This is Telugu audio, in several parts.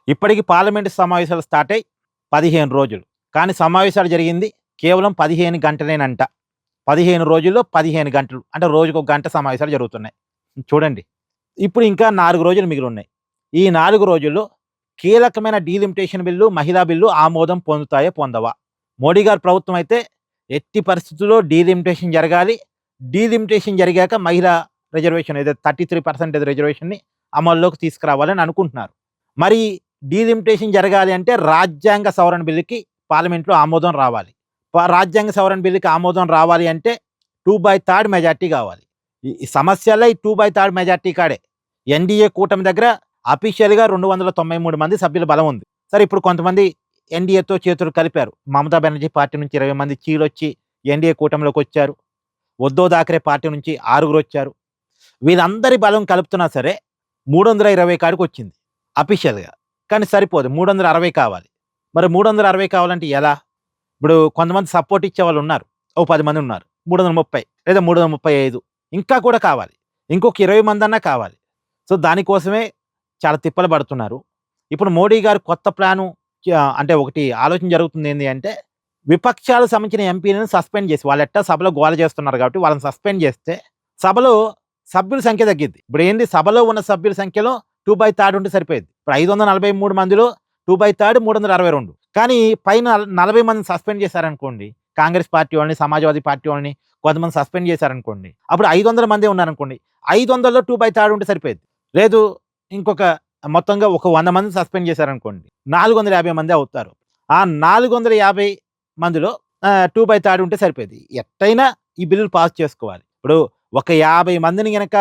ఇప్పటికి పార్లమెంటు సమావేశాలు స్టార్ట్ అయ్యి 15 రోజులు. కానీ సమావేశాలు జరిగింది కేవలం 15 గంటలేనంట. 15 రోజుల్లో 15 గంటలు. అంటే రోజుకొక గంట సమావేశాలు జరుగుతున్నాయి. చూడండి. ఇప్పుడు ఇంకా 4 రోజులు మిగిలున్నాయి. ఈ 4 రోజుల్లో కీలకమైన డీలిమిటేషన్ బిల్లు, మహిళా బిల్లు ఆమోదం పొందుతాయా? పొందవా? మోడీ గారి ప్రభుత్వం అయితే ఎట్టి పరిస్థితుల్లో డీలిమిటేషన్ జరగాలి. డీలిమిటేషన్ జరిగాక మహిళా రిజర్వేషన్ ఏదైతే 33% రిజర్వేషన్‌ని అమల్లోకి తీసుకురావాలని అనుకుంటున్నారు. మరి డీలిమిటేషన్ జరగాలి అంటే రాజ్యాంగ సవరణ బిల్లుకి పార్లమెంట్‌లో ఆమోదం రావాలి. రాజ్యాంగ సవరణ బిల్లుకి ఆమోదం రావాలి అంటే 2/3 మెజార్టీ కావాలి. ఈ సమస్యలో ఈ 2/3 మెజార్టీ కాడే. ఎన్డీఏ కూటమి దగ్గర అఫీషియల్‌గా 293 మంది సభ్యుల బలం ఉంది. సరే ఇప్పుడు కొంతమంది ఎన్డీఏతో చేతులు కలిపారు. మమతా బెనర్జీ పార్టీ నుంచి 20 మంది చీలొచ్చి ఎన్డీఏ కూటమిలోకి వచ్చారు. ఉద్ధవ్ థాకరే పార్టీ నుంచి 6 వచ్చారు. వీళ్ళందరి బలం కలుపుతున్నా సరే 320 కాడికి వచ్చింది అఫీషియల్‌గా. కానీ సరిపోదు. 360 కావాలి. మరి 360 కావాలంటే ఎలా? ఇప్పుడు కొంతమంది సపోర్ట్ ఇచ్చేవాళ్ళు ఉన్నారు. ఓ 10 మంది ఉన్నారు. 330 లేదా 335 ఇంకా కూడా కావాలి. ఇంకొక 20 మందన్నా కావాలి. సో దానికోసమే చాలా తిప్పలు పడుతున్నారు. ఇప్పుడు మోడీ గారు కొత్త ప్లాను అంటే ఒకటి ఆలోచన జరుగుతుంది ఏంది అంటే, విపక్షాలకు సంబంధించిన ఎంపీలను సస్పెండ్ చేసి వాళ్ళెట్టా సభలో గోల చేస్తున్నారు కాబట్టి వాళ్ళని సస్పెండ్ చేస్తే సభలో సభ్యుల సంఖ్య తగ్గిద్ది. ఇప్పుడు ఏంది సభలో ఉన్న సభ్యుల సంఖ్యలో 2/3 ఉంటే సరిపోయేది. ఇప్పుడు 543 మందిలో 2/3 362. కానీ పైన 40 మందిని సస్పెండ్ చేశారనుకోండి. కాంగ్రెస్ పార్టీ వాళ్ళని, సమాజ్వాదీ పార్టీ వాళ్ళని కొంతమంది సస్పెండ్ చేశారనుకోండి. అప్పుడు 500 మందే ఉన్నారనుకోండి. 500లో 2/3 ఉంటే సరిపోయేది. లేదు ఇంకొక మొత్తంగా ఒక 100 మందిని సస్పెండ్ చేశారనుకోండి. 450 మంది అవుతారు. ఆ 450 మందిలో 2/3 ఉంటే సరిపోయేది. ఎట్టయినా ఈ బిల్లులు పాస్ చేసుకోవాలి. ఇప్పుడు ఒక 50 మందిని గనక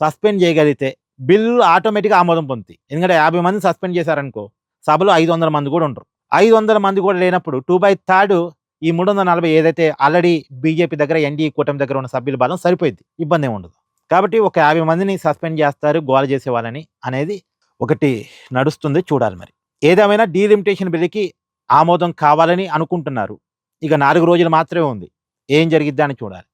సస్పెండ్ చేయగలిగితే బిల్లులు ఆటోమేటిక్‌గా ఆమోదం పొందుతాయి. ఎందుకంటే 50 మందిని సస్పెండ్ చేశారనుకో సభలో 500 మంది కూడా ఉండరు. 500 మంది కూడా లేనప్పుడు 2/3 ఈ 340 ఏదైతే ఆల్రెడీ బీజేపీ దగ్గర, ఎన్డీఏ కూటమి దగ్గర ఉన్న సభ్యుల బలం సరిపోయిద్ది. ఇబ్బందేం ఉండదు. కాబట్టి ఒక 50 మందిని సస్పెండ్ చేస్తారు గోల చేసేవాళ్ళని అనేది ఒకటి నడుస్తుంది. చూడాలి మరి. ఏదేమైనా డీలిమిటేషన్ బిల్లుకి ఆమోదం కావాలని అనుకుంటున్నారు. ఇక 4 రోజులు మాత్రమే ఉంది. ఏం జరిగిద్దా అని చూడాలి.